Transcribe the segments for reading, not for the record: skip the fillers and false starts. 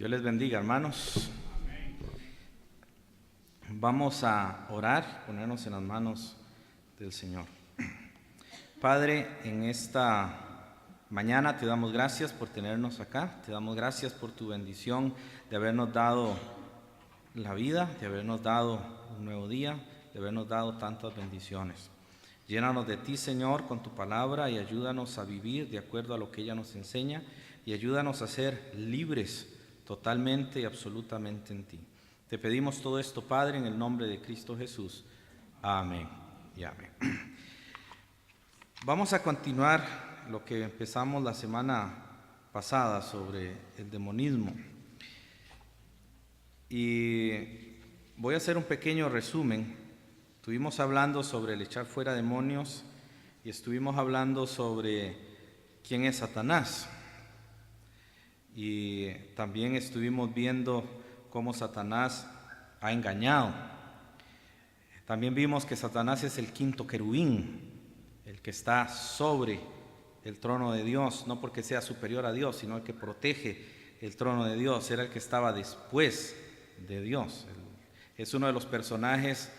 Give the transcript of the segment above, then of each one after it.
Dios les bendiga, hermanos. Vamos a orar, ponernos en las manos del Señor. Padre, en esta mañana te damos gracias por tenernos acá, te damos gracias por tu bendición de habernos dado la vida, de habernos dado un nuevo día, de habernos dado tantas bendiciones. Llénanos de ti, Señor, con tu palabra y ayúdanos a vivir de acuerdo a lo que ella nos enseña y ayúdanos a ser libres totalmente y absolutamente en ti. Te pedimos todo esto, Padre, en el nombre de Cristo Jesús. Amén y amén. Vamos a continuar lo que empezamos la semana pasada sobre el demonismo. Y voy a hacer un pequeño resumen. Estuvimos hablando sobre el echar fuera demonios y estuvimos hablando sobre quién es Satanás. Y también estuvimos viendo cómo Satanás ha engañado. También vimos que Satanás es el quinto querubín, el que está sobre el trono de Dios, no porque sea superior a Dios, sino el que protege el trono de Dios. Era el que estaba después de Dios. Es uno de los personajes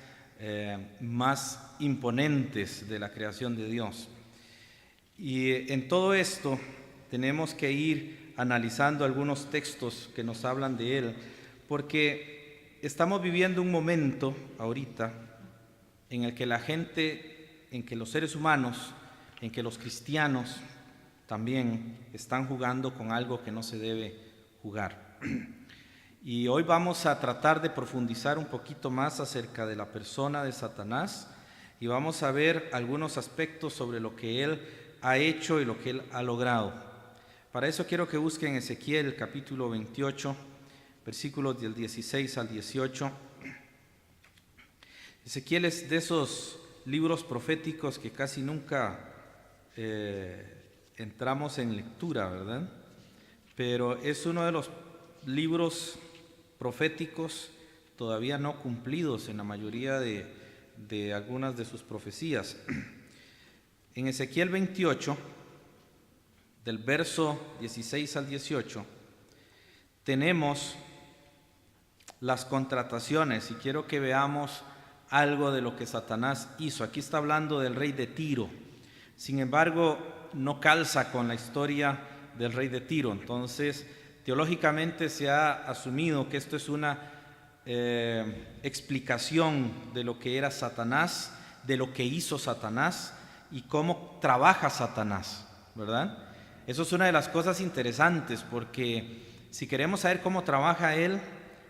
más imponentes de la creación de Dios. Y en todo esto tenemos que ir analizando algunos textos que nos hablan de él, porque estamos viviendo un momento ahorita en el que la gente, en que los seres humanos, en que los cristianos también están jugando con algo que no se debe jugar. Y hoy vamos a tratar de profundizar un poquito más acerca de la persona de Satanás y vamos a ver algunos aspectos sobre lo que él ha hecho y lo que él ha logrado. Para eso quiero que busquen Ezequiel capítulo 28, versículos del 16 al 18. Ezequiel es de esos libros proféticos que casi nunca entramos en lectura, ¿verdad? Pero es uno de los libros proféticos todavía no cumplidos en la mayoría de algunas de sus profecías. En Ezequiel 28, del verso 16 al 18, tenemos las contrataciones y quiero que veamos algo de lo que Satanás hizo. Aquí está hablando del rey de Tiro, sin embargo no calza con la historia del rey de Tiro. Entonces teológicamente se ha asumido que esto es una explicación de lo que era Satanás, de lo que hizo Satanás y cómo trabaja Satanás, ¿verdad? Eso es una de las cosas interesantes, porque si queremos saber cómo trabaja él,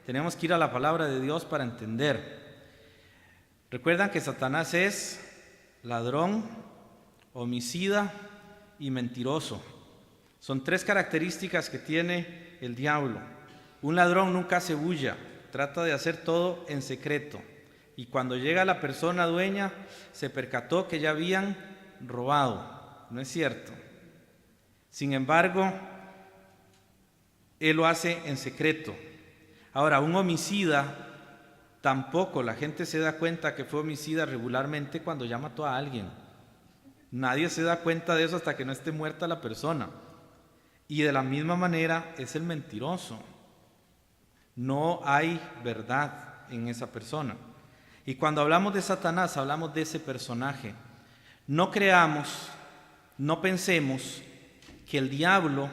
tenemos que ir a la palabra de Dios para entender. Recuerdan que Satanás es ladrón, homicida y mentiroso. Son tres características que tiene el diablo. Un ladrón nunca hace bulla, trata de hacer todo en secreto. Y cuando llega la persona dueña, se percató que ya habían robado. No es cierto. Sin embargo, él lo hace en secreto. Ahora, un homicida, tampoco la gente se da cuenta que fue homicida regularmente cuando ya mató a alguien. Nadie se da cuenta de eso hasta que no esté muerta la persona. Y de la misma manera es el mentiroso. No hay verdad en esa persona. Y cuando hablamos de Satanás, hablamos de ese personaje. No creamos, no pensemos que el diablo,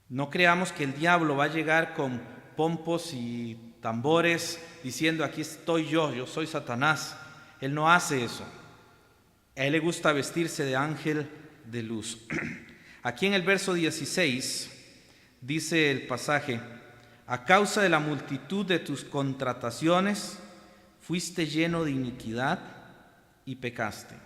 no creamos que el diablo va a llegar con pompos y tambores diciendo aquí estoy yo soy Satanás. Él no hace eso. A él le gusta vestirse de ángel de luz. Aquí en el verso 16 dice el pasaje: a causa de la multitud de tus contrataciones fuiste lleno de iniquidad y pecaste.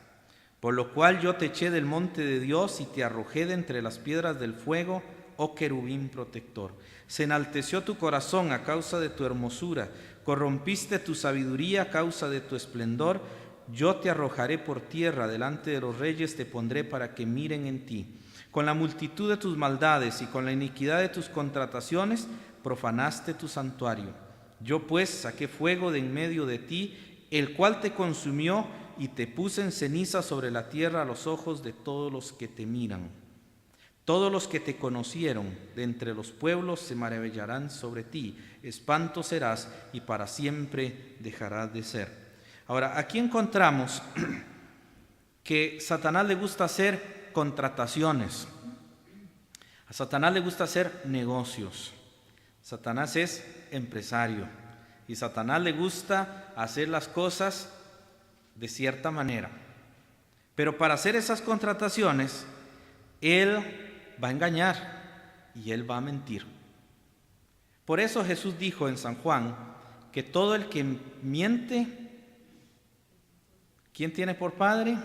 Por lo cual yo te eché del monte de Dios y te arrojé de entre las piedras del fuego, oh querubín protector. Se enalteció tu corazón a causa de tu hermosura, corrompiste tu sabiduría a causa de tu esplendor. Yo te arrojaré por tierra, delante de los reyes te pondré para que miren en ti. Con la multitud de tus maldades y con la iniquidad de tus contrataciones profanaste tu santuario. Yo pues saqué fuego de en medio de ti, el cual te consumió, y te puse en ceniza sobre la tierra a los ojos de todos los que te miran. Todos los que te conocieron de entre los pueblos se maravillarán sobre ti. Espanto serás y para siempre dejarás de ser. Ahora, aquí encontramos que a Satanás le gusta hacer contrataciones. A Satanás le gusta hacer negocios. Satanás es empresario y Satanás le gusta hacer las cosas de cierta manera. Pero para hacer esas contrataciones, él va a engañar y él va a mentir. Por eso Jesús dijo en San Juan que todo el que miente, ¿quién tiene por padre?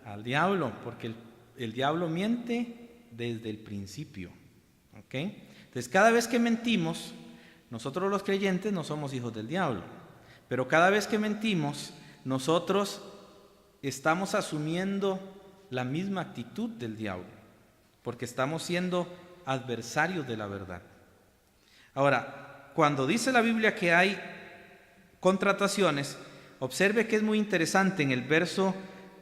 Al diablo, porque el diablo miente desde el principio. ¿Ok? Entonces, cada vez que mentimos, nosotros los creyentes no somos hijos del diablo, pero cada vez que mentimos, nosotros estamos asumiendo la misma actitud del diablo, porque estamos siendo adversarios de la verdad. Ahora, cuando dice la Biblia que hay contrataciones, observe que es muy interesante en el verso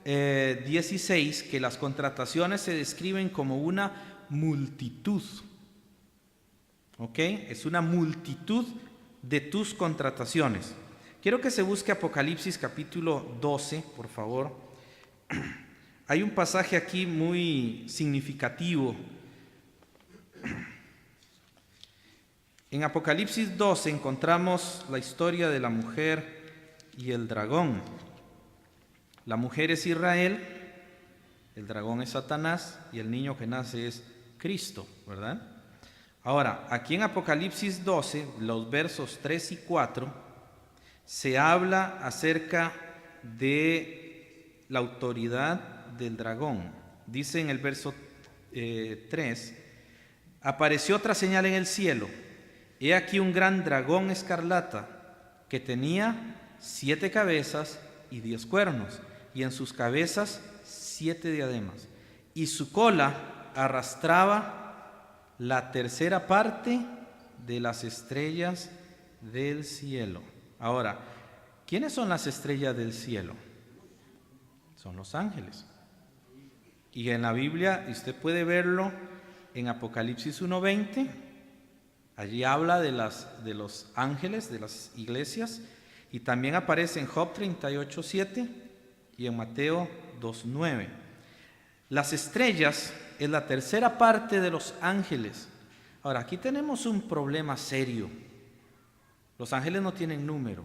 16, que las contrataciones se describen como una multitud. ¿Ok? Es una multitud de tus contrataciones. Quiero que se busque Apocalipsis capítulo 12, por favor. Hay un pasaje aquí muy significativo. En Apocalipsis 12 encontramos la historia de la mujer y el dragón. La mujer es Israel, el dragón es Satanás y el niño que nace es Cristo, ¿verdad? Ahora, aquí en Apocalipsis 12, los versos 3 y 4, se habla acerca de la autoridad del dragón. Dice en el verso 3, apareció otra señal en el cielo. He aquí un gran dragón escarlata que tenía 7 cabezas y 10 cuernos, y en sus cabezas 7 diademas, y su cola arrastraba la tercera parte de las estrellas del cielo. Ahora, ¿quiénes son las estrellas del cielo? Son los ángeles. Y en la Biblia, usted puede verlo en Apocalipsis 1:20, allí habla de los ángeles, de las iglesias, y también aparece en Job 38:7 y en Mateo 2:9. Las estrellas es la tercera parte de los ángeles. Ahora, aquí tenemos un problema serio. Los ángeles no tienen número.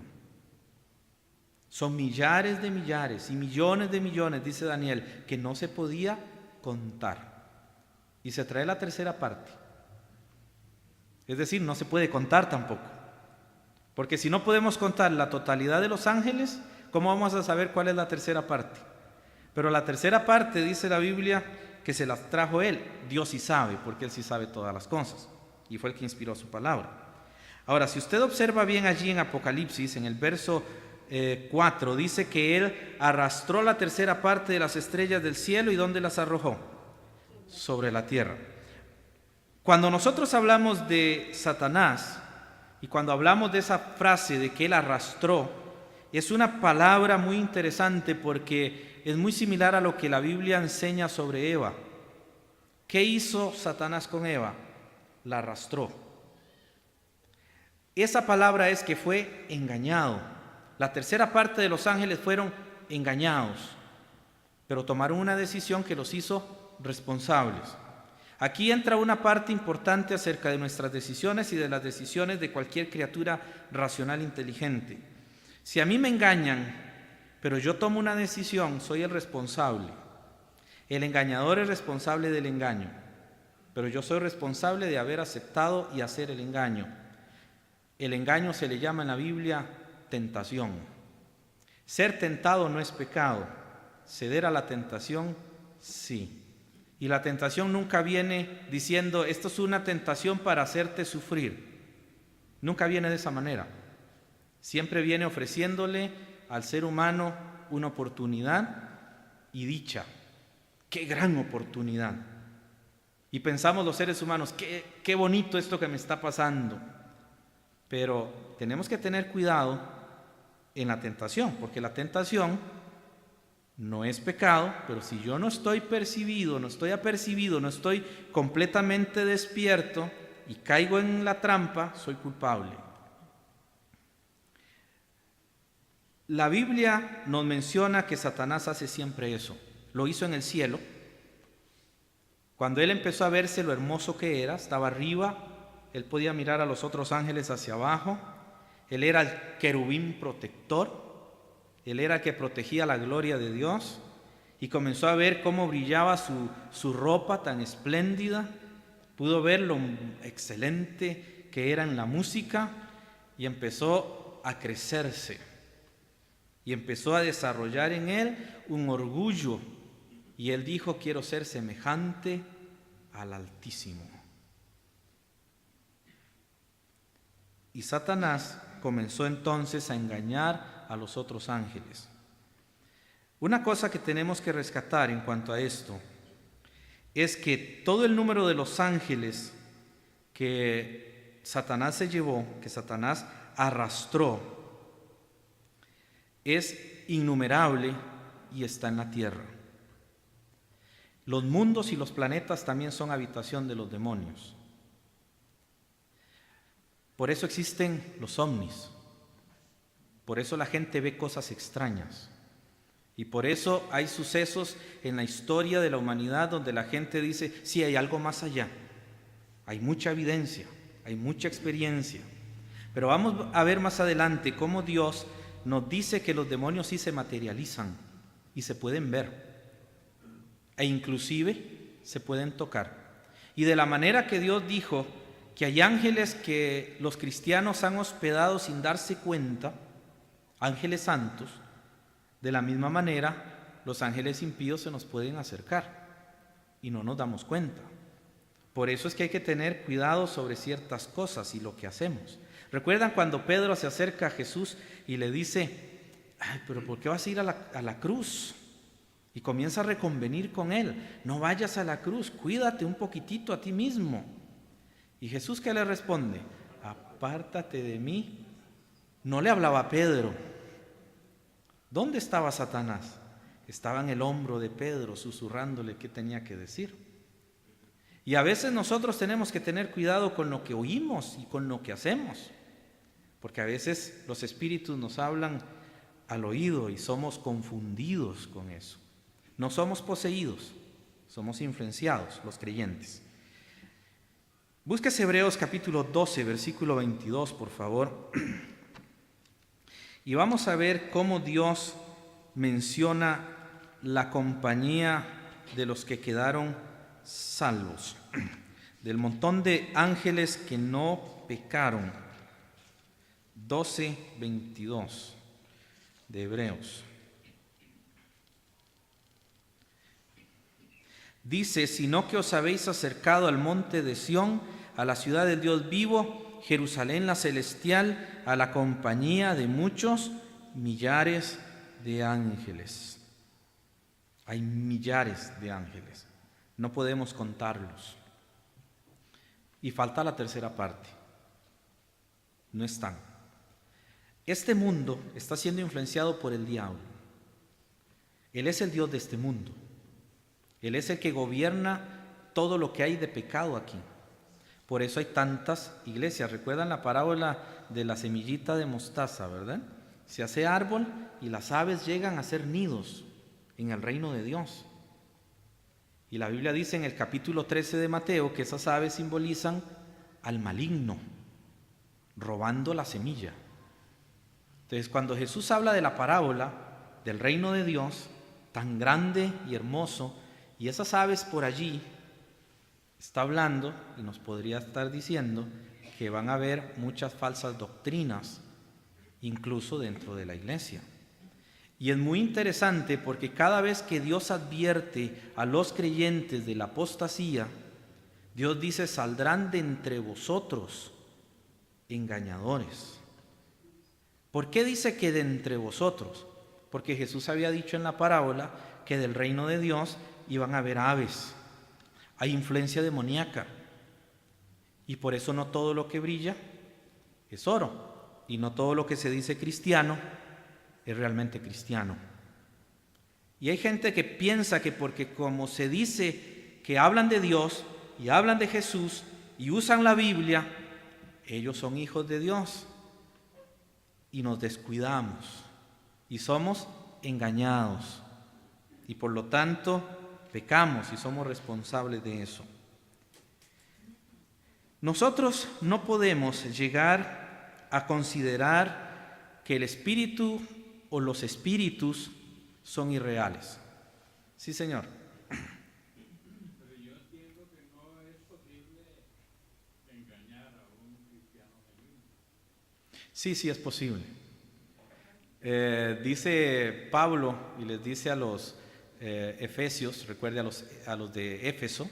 Son millares de millares y millones de millones, dice Daniel, que no se podía contar. Y se trae la tercera parte. Es decir, no se puede contar tampoco. Porque si no podemos contar la totalidad de los ángeles, ¿cómo vamos a saber cuál es la tercera parte? Pero la tercera parte, dice la Biblia, que se las trajo Él. Dios sí sabe, porque Él sí sabe todas las cosas. Y fue el que inspiró su palabra. Ahora, si usted observa bien allí en Apocalipsis, en el verso 4, dice que Él arrastró la tercera parte de las estrellas del cielo. ¿Y dónde las arrojó? Sobre la tierra. Cuando nosotros hablamos de Satanás, y cuando hablamos de esa frase de que Él arrastró, es una palabra muy interesante porque es muy similar a lo que la Biblia enseña sobre Eva. ¿Qué hizo Satanás con Eva? La arrastró. Esa palabra es que fue engañado. La tercera parte de los ángeles fueron engañados, pero tomaron una decisión que los hizo responsables. Aquí entra una parte importante acerca de nuestras decisiones y de las decisiones de cualquier criatura racional inteligente. Si a mí me engañan, pero yo tomo una decisión, soy el responsable. El engañador es responsable del engaño, pero yo soy responsable de haber aceptado y hacer el engaño. El engaño se le llama en la Biblia tentación. Ser tentado no es pecado, ceder a la tentación sí. Y la tentación nunca viene diciendo, esto es una tentación para hacerte sufrir. Nunca viene de esa manera. Siempre viene ofreciéndole al ser humano una oportunidad y dicha. ¡Qué gran oportunidad! Y pensamos los seres humanos, qué bonito esto que me está pasando. Pero tenemos que tener cuidado en la tentación, porque la tentación No es pecado, pero si yo no estoy percibido, no estoy apercibido, no estoy completamente despierto y caigo en la trampa, soy culpable. La Biblia nos menciona que Satanás hace siempre eso. Lo hizo en el cielo. Cuando él empezó a verse lo hermoso que era, estaba arriba, él podía mirar a los otros ángeles hacia abajo. Él era el querubín protector. Él era el que protegía la gloria de Dios y comenzó a ver cómo brillaba su ropa tan espléndida. Pudo ver lo excelente que era en la música y empezó a crecerse. Y empezó a desarrollar en él un orgullo. Y él dijo: quiero ser semejante al Altísimo. Y Satanás comenzó entonces a engañar a los otros ángeles. Una cosa que tenemos que rescatar en cuanto a esto es que todo el número de los ángeles que Satanás se llevó, que Satanás arrastró, es innumerable y está en la tierra. Los mundos y los planetas también son habitación de los demonios. Por eso existen los ovnis. Por eso la gente ve cosas extrañas. Y por eso hay sucesos en la historia de la humanidad donde la gente dice: sí, hay algo más allá. Hay mucha evidencia, hay mucha experiencia. Pero vamos a ver más adelante cómo Dios nos dice que los demonios sí se materializan y se pueden ver. E inclusive se pueden tocar. Y de la manera que Dios dijo que hay ángeles que los cristianos han hospedado sin darse cuenta, ángeles santos, de la misma manera los ángeles impíos se nos pueden acercar y no nos damos cuenta. Por eso es que hay que tener cuidado sobre ciertas cosas y lo que hacemos. ¿Recuerdan cuando Pedro se acerca a Jesús y le dice: ay, pero ¿por qué vas a ir a la cruz? Y comienza a reconvenir con él: no vayas a la cruz, cuídate un poquitito a ti mismo. Y Jesús, ¿qué le responde? Apártate de mí. No le hablaba a Pedro. ¿Dónde estaba Satanás? Estaba en el hombro de Pedro, susurrándole qué tenía que decir. Y a veces nosotros tenemos que tener cuidado con lo que oímos y con lo que hacemos, porque a veces los espíritus nos hablan al oído y somos confundidos con eso. No somos poseídos, somos influenciados los creyentes. Búsquese Hebreos capítulo 12, versículo 22, por favor. Y vamos a ver cómo Dios menciona la compañía de los que quedaron salvos, del montón de ángeles que no pecaron. 12, 22 de Hebreos. Dice: sino que os habéis acercado al monte de Sión, a la ciudad del Dios vivo, Jerusalén la celestial, a la compañía de muchos millares de ángeles. Hay millares de ángeles, no podemos contarlos. Y falta la tercera parte, no están. Este mundo está siendo influenciado por el diablo. Él es el Dios de este mundo. Él es el que gobierna todo lo que hay de pecado aquí. Por eso hay tantas iglesias. ¿Recuerdan la parábola de la semillita de mostaza, verdad? Se hace árbol y las aves llegan a hacer nidos en el reino de Dios. Y la Biblia dice en el capítulo 13 de Mateo que esas aves simbolizan al maligno, robando la semilla. Entonces, cuando Jesús habla de la parábola del reino de Dios, tan grande y hermoso, y esas aves por allí, está hablando y nos podría estar diciendo que van a haber muchas falsas doctrinas, incluso dentro de la iglesia. Y es muy interesante porque cada vez que Dios advierte a los creyentes de la apostasía, Dios dice: saldrán de entre vosotros engañadores. ¿Por qué dice que de entre vosotros? Porque Jesús había dicho en la parábola que del reino de Dios iban a haber aves. Hay influencia demoníaca. Y por eso no todo lo que brilla es oro. Y no todo lo que se dice cristiano es realmente cristiano. Y hay gente que piensa que porque como se dice que hablan de Dios y hablan de Jesús y usan la Biblia, ellos son hijos de Dios. Y nos descuidamos y somos engañados. Y por lo tanto pecamos y somos responsables de eso. Nosotros no podemos llegar a considerar que el espíritu o los espíritus son irreales. Sí, señor. Pero yo entiendo que no es posible engañar a un cristiano genuino. Sí, es posible. Dice Pablo y les dice a los efesios, recuerde a los de Éfeso,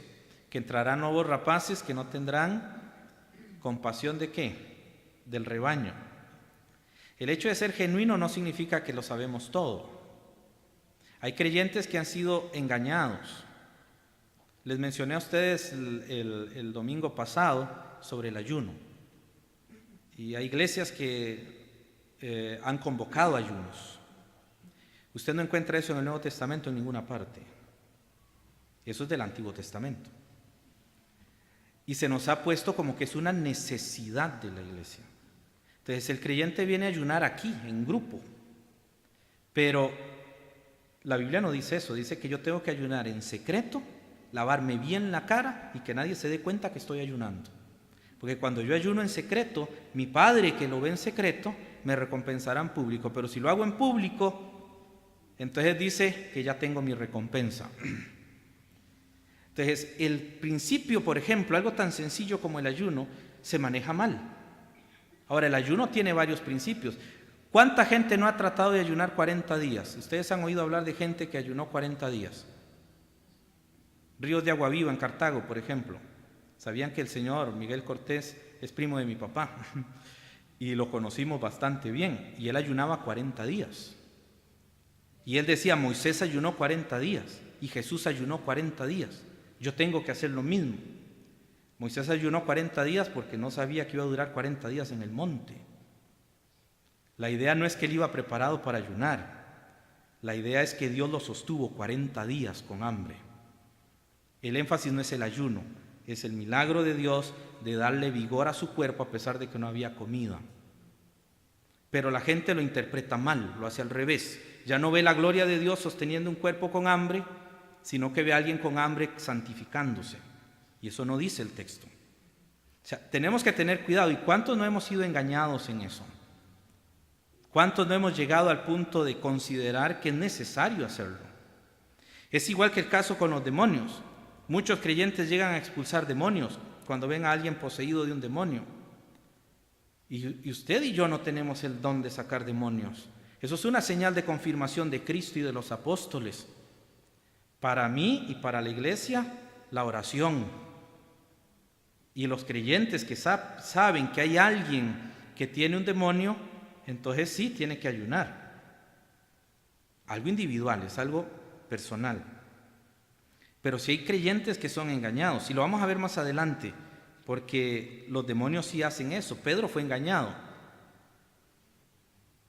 que entrarán nuevos rapaces que no tendrán compasión ¿de qué? Del rebaño. El hecho de ser genuino no significa que lo sabemos todo. Hay creyentes que han sido engañados. Les mencioné a ustedes el domingo pasado sobre el ayuno. Y hay iglesias que han convocado ayunos. Usted no encuentra eso en el Nuevo Testamento en ninguna parte. Eso es del Antiguo Testamento. Y se nos ha puesto como que es una necesidad de la iglesia. Entonces el creyente viene a ayunar aquí, en grupo. Pero la Biblia no dice eso. Dice que yo tengo que ayunar en secreto, lavarme bien la cara y que nadie se dé cuenta que estoy ayunando. Porque cuando yo ayuno en secreto, mi Padre que lo ve en secreto me recompensará en público. Pero si lo hago en público, entonces dice que ya tengo mi recompensa. Entonces, el principio, por ejemplo, algo tan sencillo como el ayuno, se maneja mal. Ahora, el ayuno tiene varios principios. ¿Cuánta gente no ha tratado de ayunar 40 días? Ustedes han oído hablar de gente que ayunó 40 días. Ríos de Agua Viva en Cartago, por ejemplo. Sabían que el señor Miguel Cortés es primo de mi papá y lo conocimos bastante bien. Y él ayunaba 40 días. Y él decía, Moisés ayunó 40 días y Jesús ayunó 40 días. Yo tengo que hacer lo mismo. Moisés ayunó 40 días porque no sabía que iba a durar 40 días en el monte. La idea no es que él iba preparado para ayunar. La idea es que Dios lo sostuvo 40 días con hambre. El énfasis no es el ayuno, es el milagro de Dios de darle vigor a su cuerpo a pesar de que no había comida. Pero la gente lo interpreta mal, lo hace al revés. Ya no ve la gloria de Dios sosteniendo un cuerpo con hambre, sino que ve a alguien con hambre santificándose. Y eso no dice el texto. O sea, tenemos que tener cuidado. ¿Y cuántos no hemos sido engañados en eso? ¿Cuántos no hemos llegado al punto de considerar que es necesario hacerlo? Es igual que el caso con los demonios. Muchos creyentes llegan a expulsar demonios cuando ven a alguien poseído de un demonio. Y usted y yo no tenemos el don de sacar demonios. Eso es una señal de confirmación de Cristo y de los apóstoles. Para mí y para la iglesia, la oración. Y los creyentes que saben que hay alguien que tiene un demonio, entonces sí tiene que ayunar. Algo individual, es algo personal. Pero si hay creyentes que son engañados, y lo vamos a ver más adelante, porque los demonios sí hacen eso. Pedro fue engañado.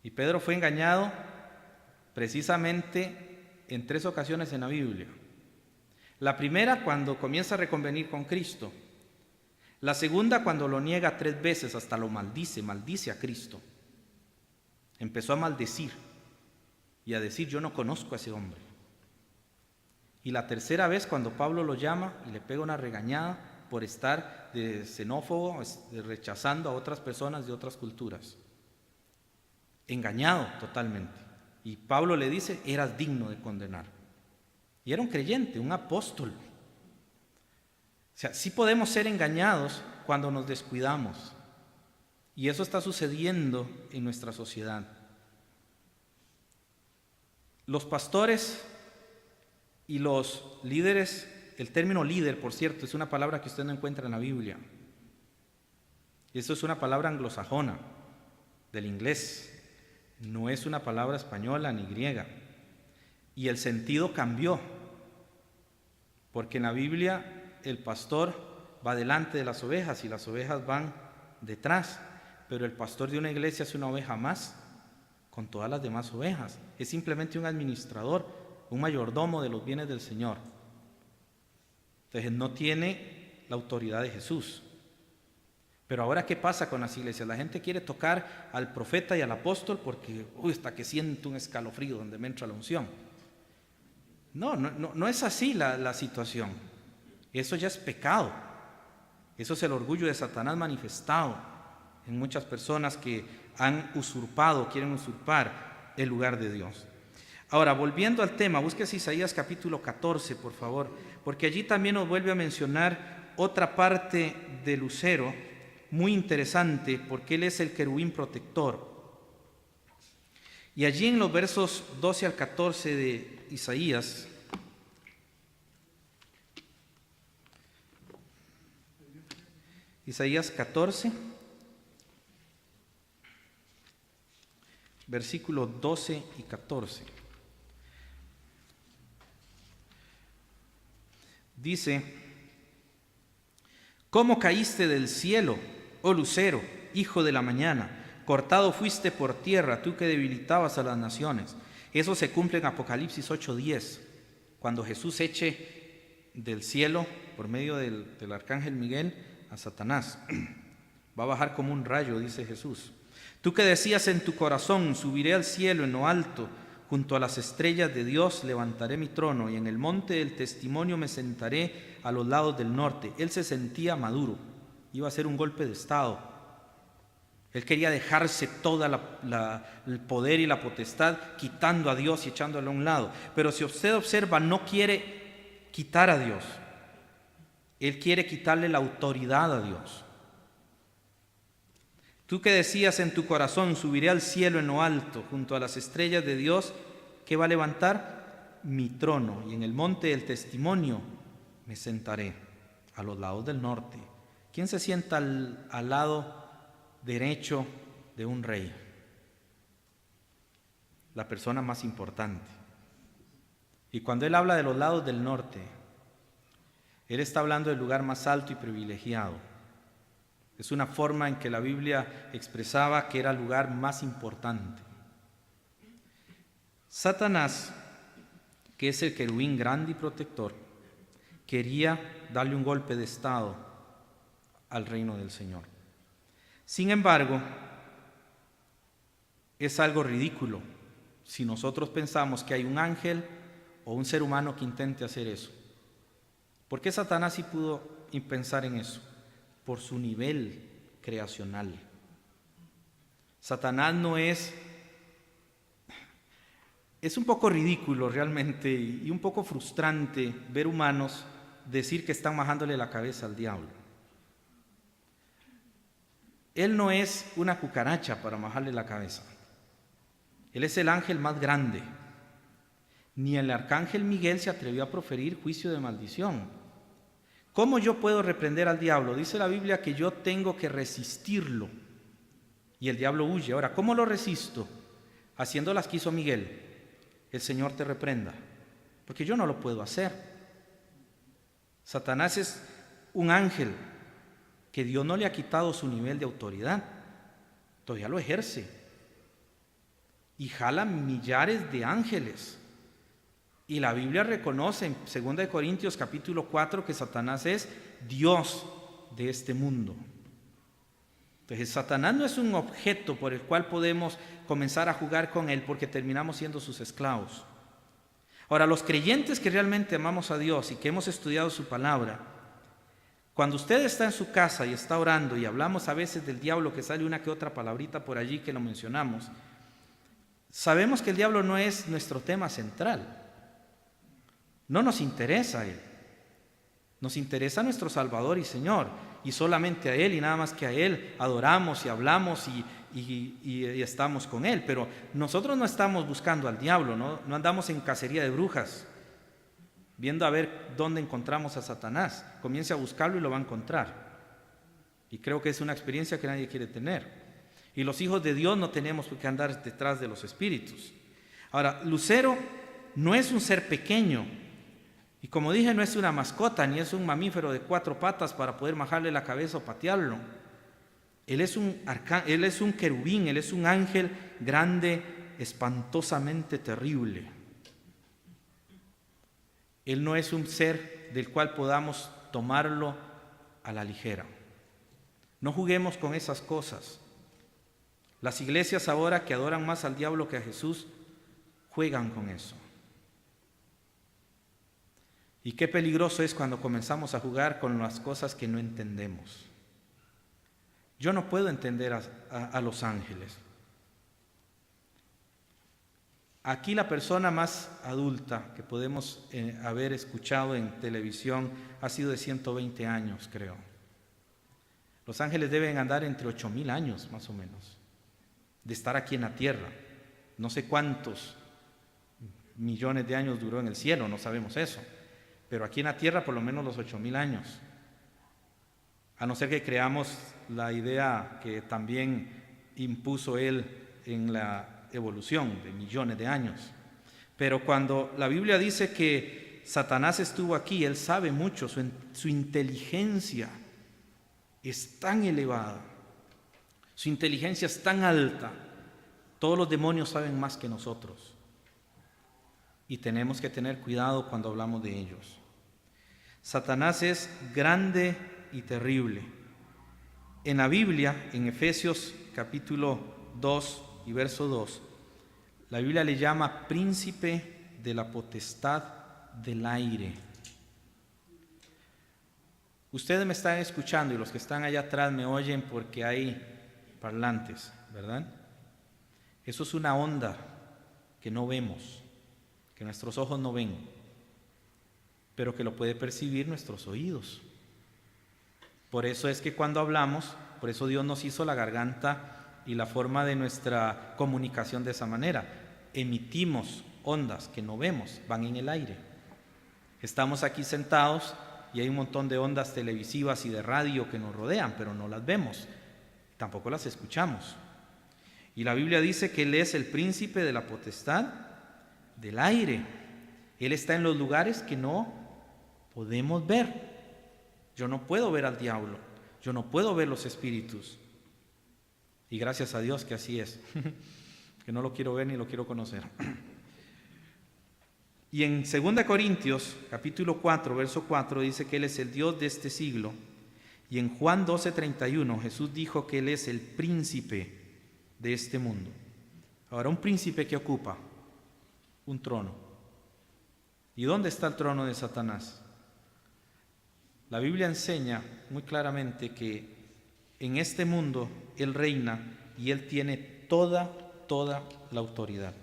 Y Pedro fue engañado precisamente en 3 ocasiones en la Biblia. La primera, cuando comienza a reconvenir con Cristo. La segunda, cuando lo niega 3 veces, hasta lo maldice a Cristo. Empezó a maldecir y a decir, yo no conozco a ese hombre. Y la tercera vez, cuando Pablo lo llama y le pega una regañada por estar de xenófobo, rechazando a otras personas de otras culturas. Engañado totalmente. Y Pablo le dice, eras digno de condenar. Y era un creyente, un apóstol. O sea, sí podemos ser engañados cuando nos descuidamos. Y eso está sucediendo en nuestra sociedad. Los pastores y los líderes, el término líder, por cierto, es una palabra que usted no encuentra en la Biblia. Eso es una palabra anglosajona, del inglés. No es una palabra española ni griega. Y el sentido cambió. Porque en la Biblia el pastor va delante de las ovejas y las ovejas van detrás. Pero el pastor de una iglesia es una oveja más con todas las demás ovejas. Es simplemente un administrador un mayordomo de los bienes del Señor. Entonces no tiene la autoridad de Jesús. Pero ahora, ¿qué pasa con las iglesias? La gente quiere tocar al profeta y al apóstol porque, hasta que siento un escalofrío donde me entra la unción. No es así la situación. Eso ya es pecado. Eso es el orgullo de Satanás manifestado en muchas personas que han usurpado, quieren usurpar el lugar de Dios. Ahora, volviendo al tema, busques Isaías capítulo 14, por favor, porque allí también nos vuelve a mencionar otra parte de Lucero, muy interesante, porque él es el querubín protector. Y allí en los versos 12 al 14 de Isaías, Isaías 14, versículos 12 y 14. Dice: ¿Cómo caíste del cielo, oh lucero, hijo de la mañana? Cortado fuiste por tierra, tú que debilitabas a las naciones. Eso se cumple en Apocalipsis 8:10, cuando Jesús eche del cielo, por medio del arcángel Miguel, a Satanás. Va a bajar como un rayo, dice Jesús. Tú que decías en tu corazón: subiré al cielo en lo alto, junto a las estrellas de Dios levantaré mi trono, y en el monte del testimonio me sentaré a los lados del norte. Él se sentía maduro, iba a ser un golpe de estado. Él quería dejarse todo el poder y la potestad, quitando a Dios y echándolo a un lado. Pero si usted observa, no quiere quitar a Dios. Él quiere quitarle la autoridad a Dios. Tú que decías en tu corazón: subiré al cielo en lo alto, junto a las estrellas de Dios, ¿qué va a levantar? Mi trono, y en el monte del testimonio me sentaré, a los lados del norte. ¿Quién se sienta al lado derecho de un rey? La persona más importante. Y cuando él habla de los lados del norte, él está hablando del lugar más alto y privilegiado. Es una forma en que la Biblia expresaba que era el lugar más importante. Satanás, que es el querubín grande y protector, quería darle un golpe de estado al reino del Señor. Sin embargo, es algo ridículo si nosotros pensamos que hay un ángel o un ser humano que intente hacer eso. ¿Por qué Satanás sí pudo pensar en eso? Por su nivel creacional. Satanás no es un poco ridículo realmente y un poco frustrante ver humanos decir que están majándole la cabeza al diablo. Él no es una cucaracha para majarle la cabeza. Él es el ángel más grande. Ni el arcángel Miguel se atrevió a proferir juicio de maldición. ¿Cómo yo puedo reprender al diablo? Dice la Biblia que yo tengo que resistirlo y el diablo huye. Ahora, ¿cómo lo resisto? Haciendo las que hizo Miguel. El Señor te reprenda, porque yo no lo puedo hacer. Satanás es un ángel que Dios no le ha quitado su nivel de autoridad, todavía lo ejerce y jala millares de ángeles. Y la Biblia reconoce en 2 Corintios capítulo 4 que Satanás es Dios de este mundo. Entonces Satanás no es un objeto por el cual podemos comenzar a jugar con él porque terminamos siendo sus esclavos. Ahora, los creyentes que realmente amamos a Dios y que hemos estudiado su palabra, cuando usted está en su casa y está orando y hablamos a veces del diablo, que sale una que otra palabrita por allí que lo mencionamos, sabemos que el diablo no es nuestro tema central. No nos interesa a Él. Nos interesa nuestro Salvador y Señor, y solamente a Él y nada más que a Él adoramos y hablamos y estamos con Él. Pero nosotros no estamos buscando al diablo, no andamos en cacería de brujas, viendo a ver dónde encontramos a Satanás. Comience a buscarlo y lo va a encontrar. Y creo que es una experiencia que nadie quiere tener. Y los hijos de Dios no tenemos que andar detrás de los espíritus. Ahora, Lucero no es un ser pequeño. Y como dije, no es una mascota, ni es un mamífero de 4 patas para poder majarle la cabeza o patearlo. Él es un querubín, él es un ángel grande, espantosamente terrible. Él no es un ser del cual podamos tomarlo a la ligera. No juguemos con esas cosas. Las iglesias ahora que adoran más al diablo que a Jesús, juegan con eso. Y qué peligroso es cuando comenzamos a jugar con las cosas que no entendemos. Yo no puedo entender a los ángeles. Aquí la persona más adulta que podemos haber escuchado en televisión ha sido de 120 años, creo. Los ángeles deben andar entre 8,000 años, más o menos, de estar aquí en la tierra. No sé cuántos millones de años duró en el cielo, no sabemos eso. Pero aquí en la tierra por lo menos los 8,000 años. A no ser que creamos la idea que también impuso él en la evolución de millones de años. Pero cuando la Biblia dice que Satanás estuvo aquí, él sabe mucho, su inteligencia es tan elevada, su inteligencia es tan alta. Todos los demonios saben más que nosotros. Y tenemos que tener cuidado cuando hablamos de ellos. Satanás es grande y terrible. En la Biblia, en Efesios capítulo 2 y verso 2, la Biblia le llama príncipe de la potestad del aire. Ustedes me están escuchando y los que están allá atrás me oyen porque hay parlantes, ¿verdad? Eso es una onda que no vemos, que nuestros ojos no ven, pero que lo puede percibir nuestros oídos. Por eso es que cuando hablamos, por eso Dios nos hizo la garganta y la forma de nuestra comunicación de esa manera. Emitimos ondas que no vemos, van en el aire. Estamos aquí sentados y hay un montón de ondas televisivas y de radio que nos rodean, pero no las vemos, tampoco las escuchamos. Y la Biblia dice que Él es el príncipe de la potestad del aire. Él está en los lugares que no podemos ver. Yo no puedo ver al diablo, yo no puedo ver los espíritus. Y gracias a Dios que así es, que no lo quiero ver ni lo quiero conocer. Y en 2 Corintios, capítulo 4, verso 4, dice que Él es el Dios de este siglo. Y en Juan 12:31, Jesús dijo que Él es el príncipe de este mundo. Ahora, un príncipe que ocupa un trono. ¿Y dónde está el trono de Satanás? La Biblia enseña muy claramente que en este mundo Él reina y Él tiene toda la autoridad.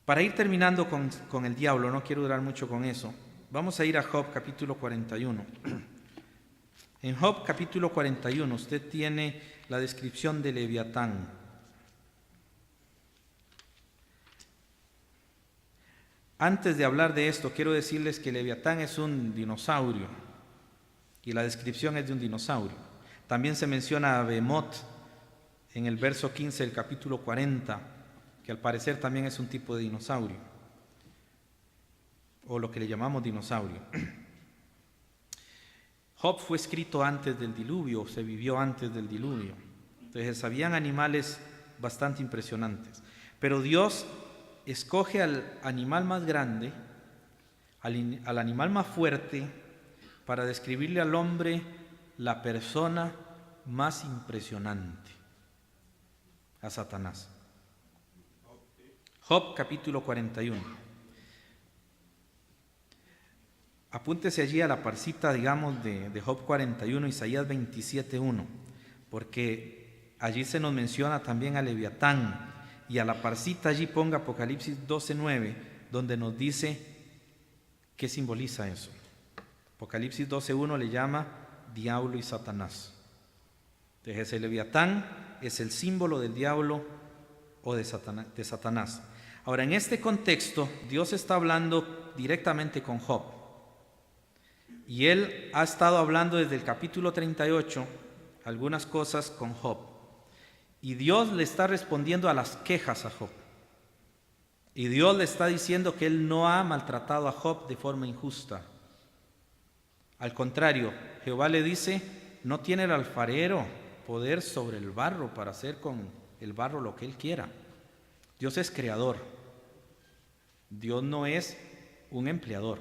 Para ir terminando con el diablo, no quiero durar mucho con eso, vamos a ir a Job capítulo 41. En Job capítulo 41 usted tiene la descripción de Leviatán. Antes de hablar de esto, quiero decirles que Leviatán es un dinosaurio y la descripción es de un dinosaurio. También se menciona a Behemoth en el verso 15 del capítulo 40, que al parecer también es un tipo de dinosaurio, o lo que le llamamos dinosaurio. Job fue escrito antes del diluvio, se vivió antes del diluvio. Entonces habían animales bastante impresionantes. Pero Dios escoge al animal más grande, al animal más fuerte, para describirle al hombre la persona más impresionante, a Satanás. Job capítulo 41. Apúntese allí a la parcita, digamos, de Job 41, Isaías 27:1, porque allí se nos menciona también a Leviatán, y a la parcita allí ponga Apocalipsis 12:9, donde nos dice qué simboliza eso. Apocalipsis 12:1 le llama diablo y Satanás. Entonces el Leviatán es el símbolo del diablo o de Satanás. Ahora, en este contexto, Dios está hablando directamente con Job. Y Él ha estado hablando desde el capítulo 38 algunas cosas con Job. Y Dios le está respondiendo a las quejas a Job. Y Dios le está diciendo que Él no ha maltratado a Job de forma injusta. Al contrario, Jehová le dice, no tiene el alfarero poder sobre el barro para hacer con el barro lo que Él quiera. Dios es creador. Dios no es un empleador,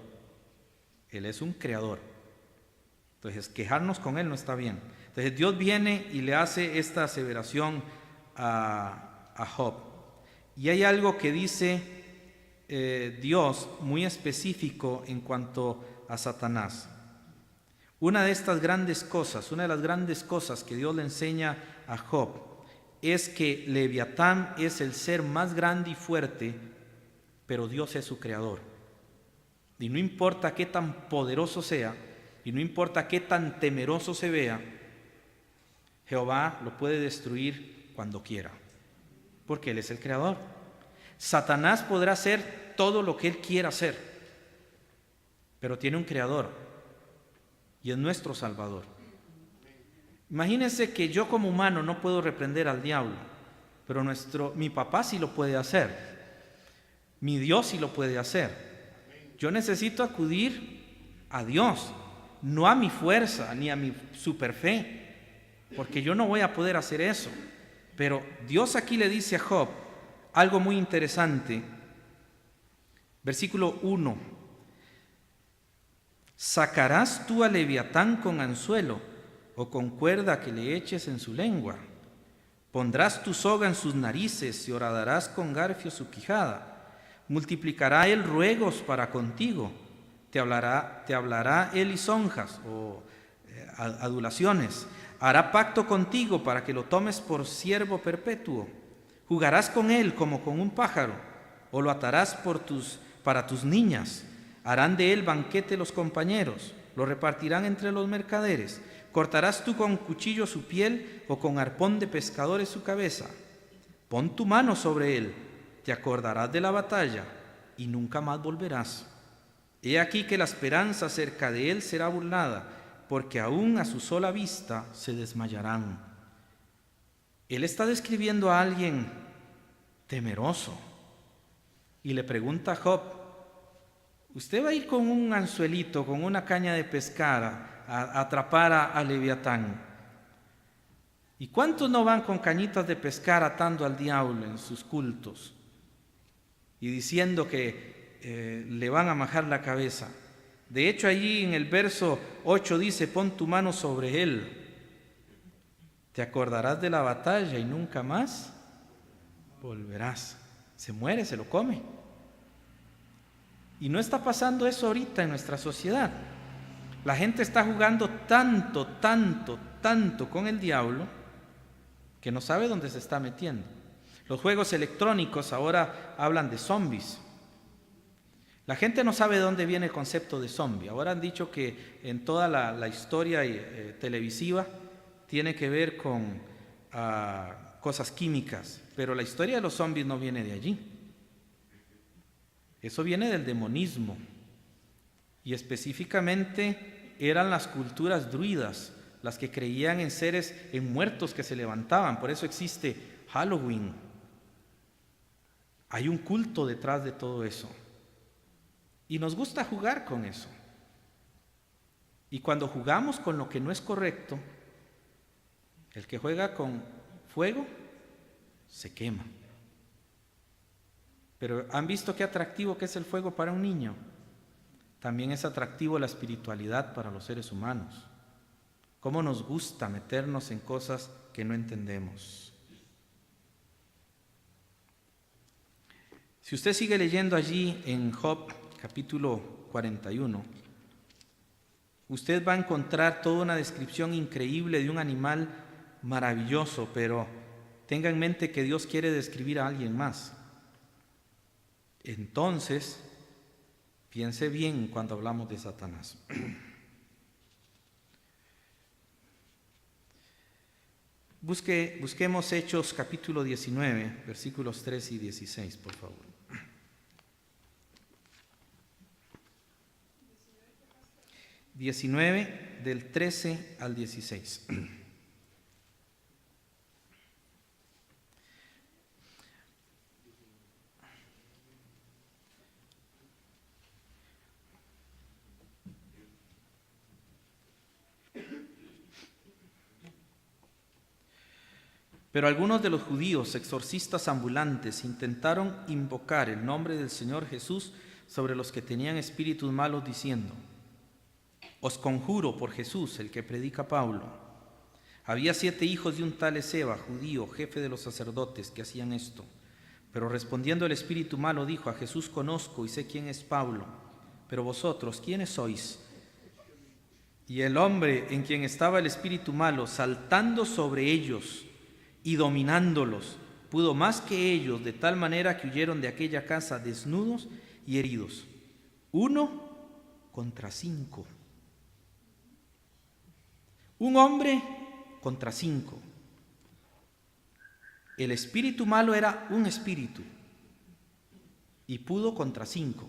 Él es un creador. Entonces, quejarnos con Él no está bien. Entonces, Dios viene y le hace esta aseveración a Job. Y hay algo que dice Dios muy específico en cuanto a Satanás. Una de las grandes cosas que Dios le enseña a Job es que Leviatán es el ser más grande y fuerte, pero Dios es su creador. Y no importa qué tan poderoso sea, y no importa qué tan temeroso se vea, Jehová lo puede destruir cuando quiera, porque Él es el creador. Satanás podrá hacer todo lo que él quiera hacer, pero tiene un creador, y es nuestro Salvador. Imagínense que yo como humano no puedo reprender al diablo, pero mi papá sí lo puede hacer, mi Dios sí lo puede hacer. Yo necesito acudir a Dios, no a mi fuerza ni a mi superfe, porque yo no voy a poder hacer eso. Pero Dios aquí le dice a Job algo muy interesante. Versículo 1: ¿sacarás tú a Leviatán con anzuelo o con cuerda que le eches en su lengua? Pondrás tu soga en sus narices y horadarás con garfio su quijada. Multiplicará él ruegos para contigo, te hablará él lisonjas o adulaciones. Hará pacto contigo para que lo tomes por siervo perpetuo. Jugarás con él como con un pájaro, o lo atarás para tus niñas. Harán de él banquete los compañeros, lo repartirán entre los mercaderes. ¿Cortarás tú con cuchillo su piel o con arpón de pescadores su cabeza? Pon tu mano sobre él, te acordarás de la batalla y nunca más volverás. He aquí que la esperanza cerca de él será burlada, porque aún a su sola vista se desmayarán. Él está describiendo a alguien temeroso y le pregunta a Job: ¿usted va a ir con un anzuelito, con una caña de pescar a atrapar a Leviatán? ¿Y cuántos no van con cañitas de pescar atando al diablo en sus cultos y diciendo que le van a majar la cabeza? De hecho, allí en el verso 8 dice: pon tu mano sobre él, te acordarás de la batalla y nunca más volverás. Se muere, se lo come. Y no está pasando eso ahorita en nuestra sociedad. La gente está jugando tanto con el diablo que no sabe dónde se está metiendo. Los juegos electrónicos ahora hablan de zombies. La gente no sabe de dónde viene el concepto de zombie. Ahora han dicho que en toda la historia televisiva tiene que ver con cosas químicas, pero la historia de los zombies no viene de allí. Eso viene del demonismo, y específicamente eran las culturas druidas las que creían en seres, en muertos que se levantaban. Por eso existe Halloween. Hay un culto detrás de todo eso. Y nos gusta jugar con eso. Y cuando jugamos con lo que no es correcto, el que juega con fuego se quema. Pero ¿han visto qué atractivo que es el fuego para un niño? También es atractivo la espiritualidad para los seres humanos. ¿Cómo nos gusta meternos en cosas que no entendemos? Si usted sigue leyendo allí en Job capítulo 41, usted va a encontrar toda una descripción increíble de un animal maravilloso, pero tenga en mente que Dios quiere describir a alguien más. Entonces, piense bien cuando hablamos de Satanás. Busquemos Hechos capítulo 19, versículos 3 y 16, por favor. Del 13 al 16. Pero algunos de los judíos, exorcistas ambulantes, intentaron invocar el nombre del Señor Jesús sobre los que tenían espíritus malos, diciendo: os conjuro por Jesús, el que predica Pablo. Había 7 hijos de un tal Esceva, judío, jefe de los sacerdotes, que hacían esto. Pero respondiendo el espíritu malo, dijo: a Jesús conozco y sé quién es Pablo, pero vosotros, ¿quiénes sois? Y el hombre en quien estaba el espíritu malo, saltando sobre ellos y dominándolos, pudo más que ellos, de tal manera que huyeron de aquella casa desnudos y heridos, 1 contra 5. Un hombre contra 5. El espíritu malo era un espíritu y pudo contra 5.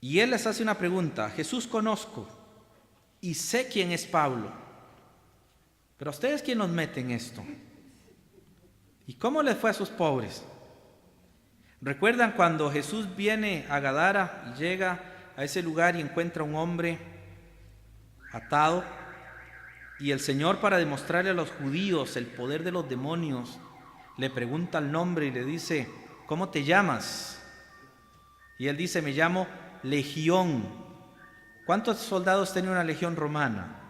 Y él les hace una pregunta: Jesús conozco y sé quién es Pablo, pero ¿a ustedes quién nos mete en esto? ¿Y cómo les fue a esos pobres? ¿Recuerdan cuando Jesús viene a Gadara y llega a ese lugar y encuentra a un hombre atado? Y el Señor, para demostrarle a los judíos el poder de los demonios, le pregunta el nombre y le dice: ¿cómo te llamas? Y él dice: me llamo Legión. ¿Cuántos soldados tenía una legión romana?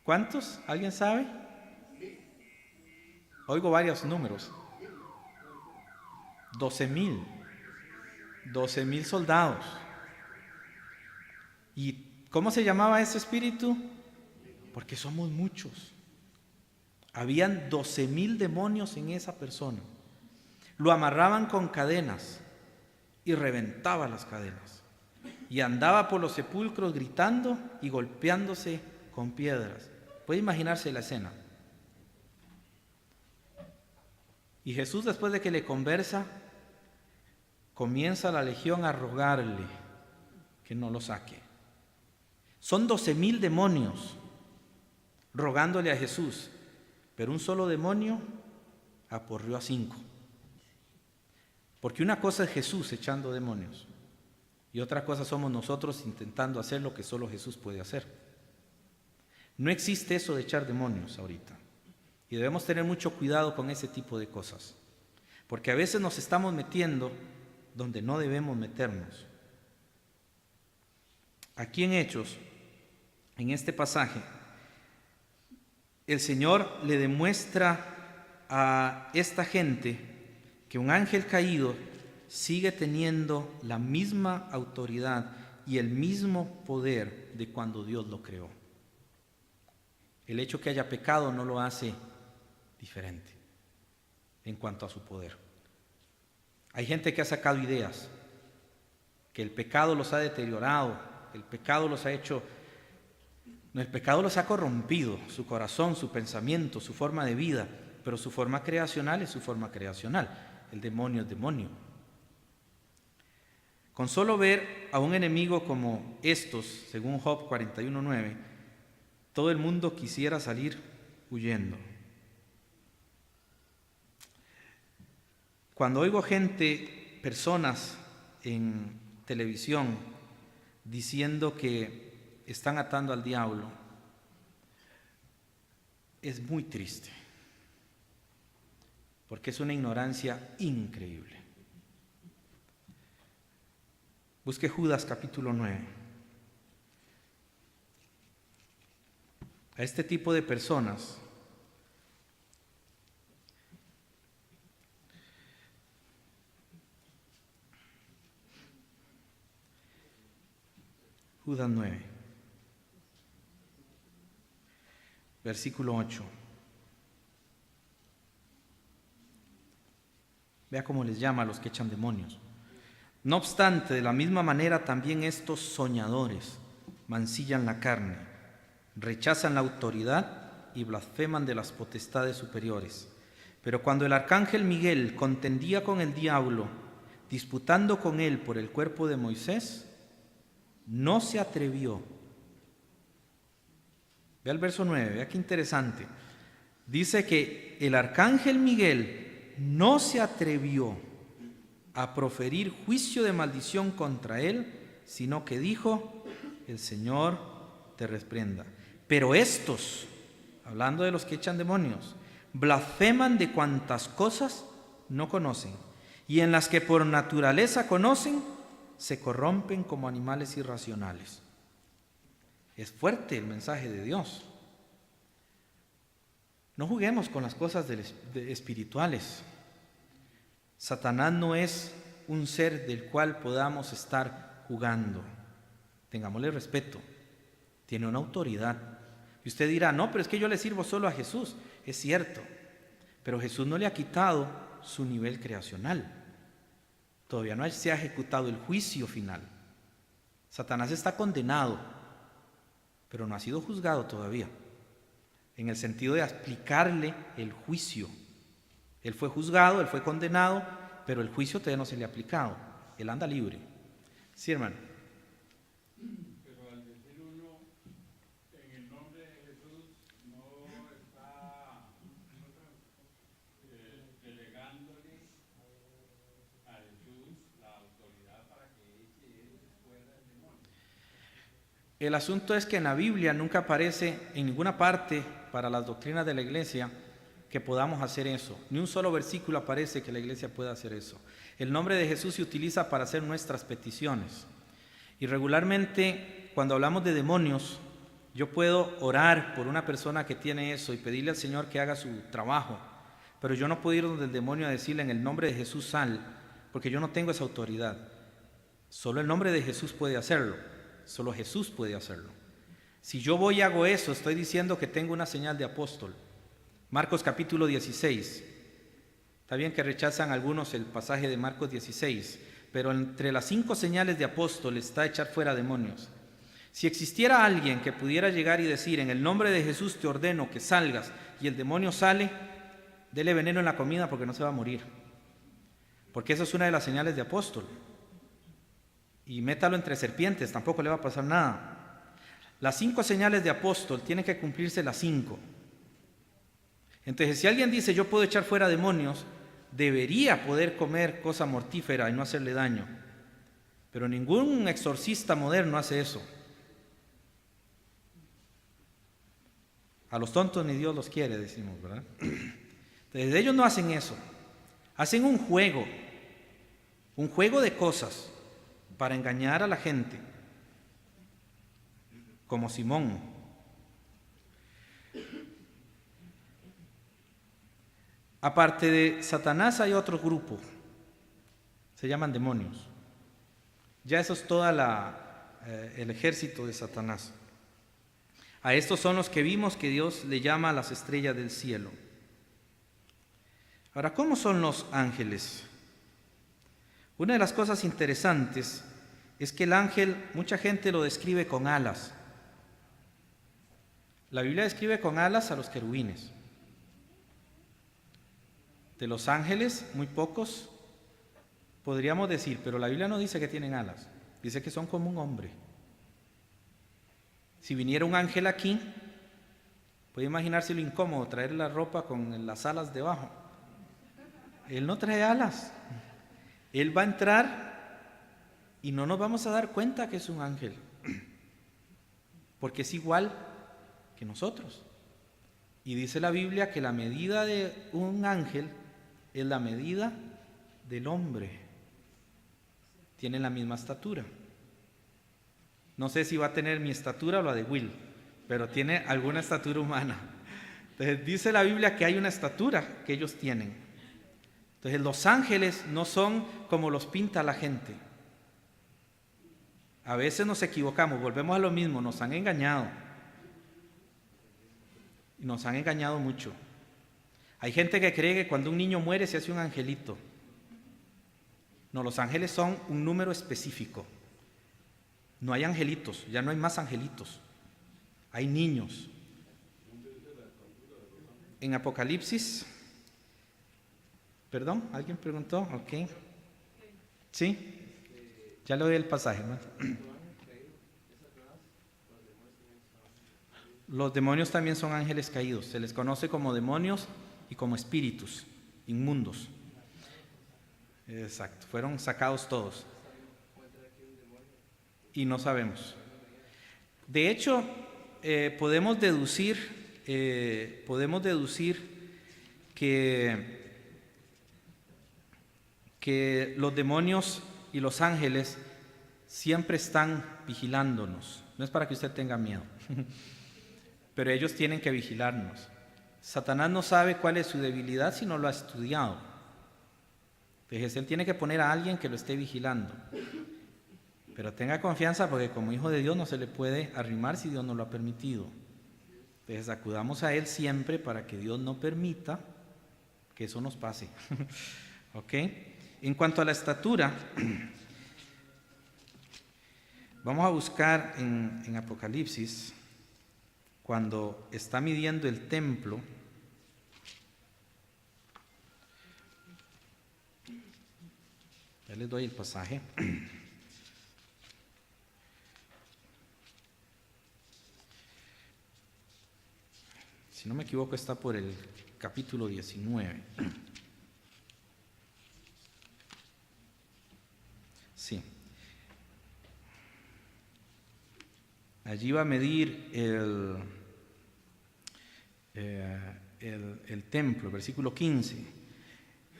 ¿Cuántos? ¿Alguien sabe? Oigo varios números. 12,000. 12,000 soldados. ¿Y cómo se llamaba ese espíritu? Porque somos muchos. Habían 12,000 demonios en esa persona. Lo amarraban con cadenas y reventaba las cadenas. Y andaba por los sepulcros gritando y golpeándose con piedras. Puede imaginarse la escena. Y Jesús, después de que le conversa, comienza la legión a rogarle que no lo saque. Son 12,000 demonios rogándole a Jesús, pero un solo demonio aporreó a 5. Porque una cosa es Jesús echando demonios y otra cosa somos nosotros intentando hacer lo que solo Jesús puede hacer. No existe eso de echar demonios ahorita. Y debemos tener mucho cuidado con ese tipo de cosas, porque a veces nos estamos metiendo donde no debemos meternos. Aquí en Hechos, en este pasaje, el Señor le demuestra a esta gente que un ángel caído sigue teniendo la misma autoridad y el mismo poder de cuando Dios lo creó. El hecho que haya pecado no lo hace diferente en cuanto a su poder. Hay gente que ha sacado ideas, que el pecado los ha deteriorado, el pecado los ha hecho, no, el pecado los ha corrompido, su corazón, su pensamiento, su forma de vida, pero su forma creacional es su forma creacional. El demonio es demonio. Con solo ver a un enemigo como estos, según Job 41:9, todo el mundo quisiera salir huyendo. Cuando oigo gente, personas en televisión diciendo que están atando al diablo, es muy triste, porque es una ignorancia increíble. Busque Judas capítulo 9. A este tipo de personas Judas 9, versículo 8. Vea cómo les llama a los que echan demonios. No obstante, de la misma manera también estos soñadores mancillan la carne, rechazan la autoridad y blasfeman de las potestades superiores. Pero cuando el arcángel Miguel contendía con el diablo, disputando con él por el cuerpo de Moisés, no se atrevió. Vea el verso 9, vea qué interesante. Dice que el arcángel Miguel no se atrevió a proferir juicio de maldición contra él, sino que dijo: el Señor te reprenda. Pero estos, hablando de los que echan demonios, blasfeman de cuantas cosas no conocen, y en las que por naturaleza conocen, se corrompen como animales irracionales. Es fuerte el mensaje de Dios. No juguemos con las cosas espirituales. Satanás no es un ser del cual podamos estar jugando. Tengámosle respeto. Tiene una autoridad. Y usted dirá, no, pero es que yo le sirvo solo a Jesús. Es cierto, pero Jesús no le ha quitado su nivel creacional. Todavía no se ha ejecutado el juicio final. Satanás está condenado, pero no ha sido juzgado todavía, en el sentido de aplicarle el juicio. Él fue juzgado, él fue condenado, pero el juicio todavía no se le ha aplicado. Él anda libre. Sí, hermano. Pero al decir uno, en el nombre de Jesús, no está delegándole a Jesús la autoridad para que eche él fuera el demonio. El asunto es que en la Biblia nunca aparece en ninguna parte para las doctrinas de la iglesia que podamos hacer eso. Ni un solo versículo aparece que la iglesia pueda hacer eso. El nombre de Jesús se utiliza para hacer nuestras peticiones. Y regularmente, cuando hablamos de demonios, yo puedo orar por una persona que tiene eso y pedirle al Señor que haga su trabajo. Pero yo no puedo ir donde el demonio a decirle en el nombre de Jesús sal, porque yo no tengo esa autoridad. Solo el nombre de Jesús puede hacerlo. Solo Jesús puede hacerlo. Si yo voy y hago eso, estoy diciendo que tengo una señal de apóstol. Marcos capítulo 16. Está bien que rechazan algunos el pasaje de Marcos 16, pero entre las 5 señales de apóstol está echar fuera demonios. Si existiera alguien que pudiera llegar y decir, en el nombre de Jesús te ordeno que salgas, y el demonio sale, dele veneno en la comida porque no se va a morir. Porque esa es una de las señales de apóstol. Y métalo entre serpientes, tampoco le va a pasar nada. Las 5 señales de apóstol tienen que cumplirse las 5. Entonces, si alguien dice yo puedo echar fuera demonios, debería poder comer cosa mortífera y no hacerle daño. Pero ningún exorcista moderno hace eso. A los tontos ni Dios los quiere, decimos, ¿verdad? Entonces, ellos no hacen eso. Hacen un juego de cosas para engañar a la gente, como Simón. Aparte de Satanás hay otro grupo, se llaman demonios. Ya eso es todo el ejército de Satanás. A estos son los que vimos que Dios le llama a las estrellas del cielo. Ahora, ¿cómo son los ángeles? Una de las cosas interesantes es que el ángel, mucha gente lo describe con alas. La Biblia describe con alas a los querubines. De los ángeles, muy pocos podríamos decir, pero la Biblia no dice que tienen alas, dice que son como un hombre. Si viniera un ángel aquí, puede imaginarse lo incómodo, traer la ropa con las alas debajo. Él no trae alas, él va a entrar y no nos vamos a dar cuenta que es un ángel, porque es igual que nosotros. Y dice la Biblia que la medida de un ángel es la medida del hombre. Tienen la misma estatura. No sé si va a tener mi estatura o la de Will, pero tiene alguna estatura humana. Entonces dice la Biblia que hay una estatura que ellos tienen. Entonces los ángeles no son como los pinta la gente. A veces nos equivocamos, volvemos a lo mismo, nos han engañado. Y nos han engañado mucho. Hay gente que cree que cuando un niño muere se hace un angelito. No, los ángeles son un número específico. No hay angelitos, ya no hay más angelitos. Hay niños. En Apocalipsis, perdón, ¿alguien preguntó? Ok. ¿Sí? Ya le doy el pasaje, ¿no? Los demonios también son ángeles caídos. Se les conoce como demonios y como espíritus inmundos. Exacto, fueron sacados todos. Y no sabemos. De hecho, podemos deducir que los demonios y los ángeles siempre están vigilándonos. No es para que usted tenga miedo, pero ellos tienen que vigilarnos. Satanás no sabe cuál es su debilidad si no lo ha estudiado. Entonces él tiene que poner a alguien que lo esté vigilando. Pero tenga confianza, porque como hijo de Dios no se le puede arrimar si Dios no lo ha permitido. Entonces acudamos a Él siempre para que Dios no permita que eso nos pase. ¿Ok? En cuanto a la estatura, vamos a buscar en Apocalipsis, cuando está midiendo el templo. Ya les doy el pasaje. Si no me equivoco, está por el capítulo 19. Sí. Allí va a medir el templo, versículo 15.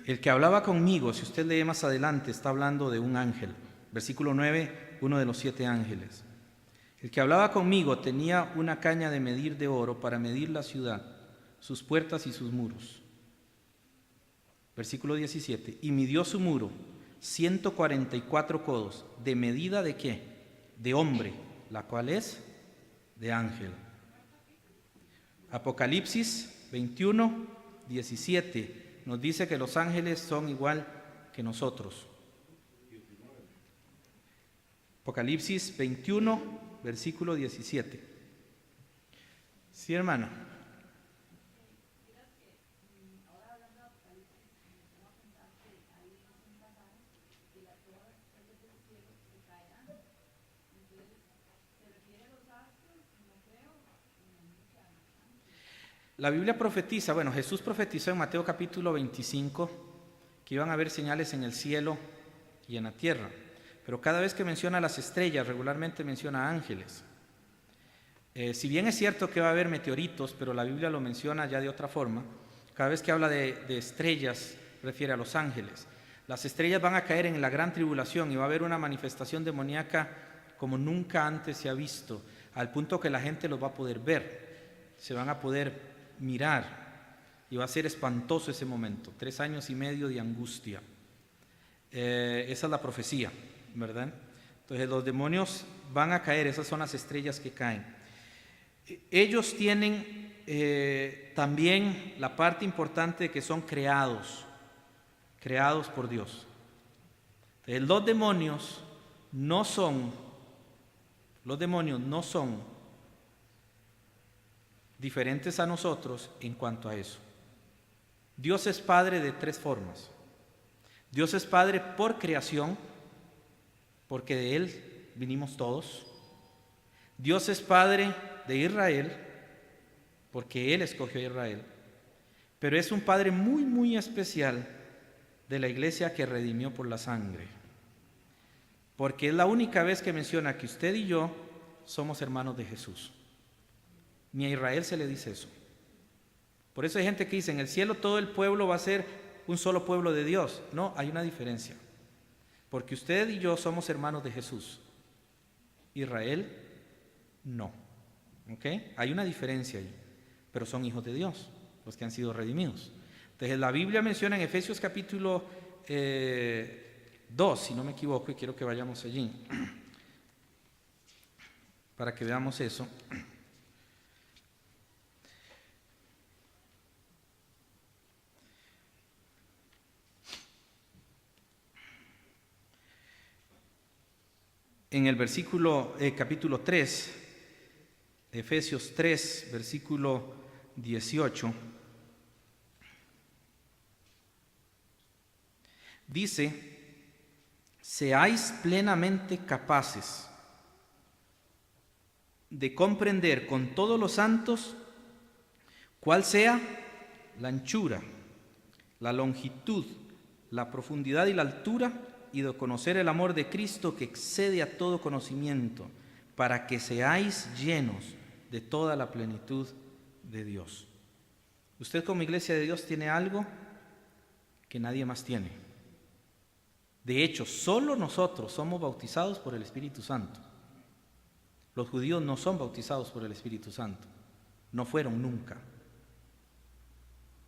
El que hablaba conmigo, si usted lee más adelante, está hablando de un ángel. Versículo 9, uno de los 7 ángeles. El que hablaba conmigo tenía una caña de medir de oro para medir la ciudad, sus puertas y sus muros. Versículo 17. Y midió su muro 144 codos. ¿De medida de qué? De hombre, la cual es de ángel. Apocalipsis 21, 17 nos dice que los ángeles son igual que nosotros. Apocalipsis 21, versículo 17. Sí, hermano. La Biblia profetiza, bueno, Jesús profetizó en Mateo capítulo 25 que iban a haber señales en el cielo y en la tierra. Pero cada vez que menciona las estrellas, regularmente menciona ángeles. Si bien es cierto que va a haber meteoritos, pero la Biblia lo menciona ya de otra forma, cada vez que habla de estrellas, refiere a los ángeles. Las estrellas van a caer en la gran tribulación y va a haber una manifestación demoníaca como nunca antes se ha visto, al punto que la gente los va a poder ver, se van a poder mirar, y va a ser espantoso ese momento, 3 años y medio de angustia. Esa es la profecía, ¿verdad? Entonces los demonios van a caer, esas son las estrellas que caen. Ellos tienen también la parte importante de que son creados por Dios. Entonces, los demonios no son diferentes a nosotros en cuanto a eso. Dios es Padre de 3 formas. Dios es Padre por creación, porque de Él vinimos todos. Dios es Padre de Israel, porque Él escogió a Israel. Pero es un Padre muy, muy especial de la iglesia que redimió por la sangre. Porque es la única vez que menciona que usted y yo somos hermanos de Jesús. Ni a Israel se le dice eso. Por eso hay gente que dice, en el cielo todo el pueblo va a ser un solo pueblo de Dios. No, hay una diferencia. Porque usted y yo somos hermanos de Jesús. Israel, no. ¿Ok? Hay una diferencia ahí. Pero son hijos de Dios, los que han sido redimidos. Entonces la Biblia menciona en Efesios capítulo 2, si no me equivoco, y quiero que vayamos allí, para que veamos eso. En el capítulo 3, Efesios 3, versículo 18, dice: seáis plenamente capaces de comprender con todos los santos cuál sea la anchura, la longitud, la profundidad y la altura, y de conocer el amor de Cristo que excede a todo conocimiento, para que seáis llenos de toda la plenitud de Dios. Usted como iglesia de Dios tiene algo que nadie más tiene. De hecho, solo nosotros somos bautizados por el Espíritu Santo. Los judíos no son bautizados por el Espíritu Santo. No fueron nunca.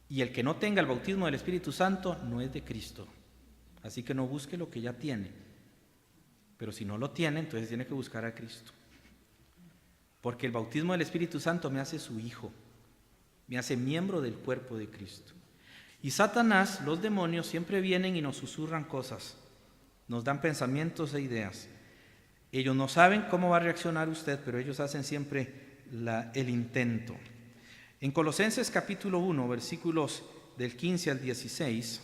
Y el que no tenga el bautismo del Espíritu Santo no es de Cristo. Así que no busque lo que ya tiene. Pero si no lo tiene, entonces tiene que buscar a Cristo. Porque el bautismo del Espíritu Santo me hace su hijo. Me hace miembro del cuerpo de Cristo. Y Satanás, los demonios, siempre vienen y nos susurran cosas. Nos dan pensamientos e ideas. Ellos no saben cómo va a reaccionar usted, pero ellos hacen siempre el intento. En Colosenses capítulo 1, versículos del 15 al 16,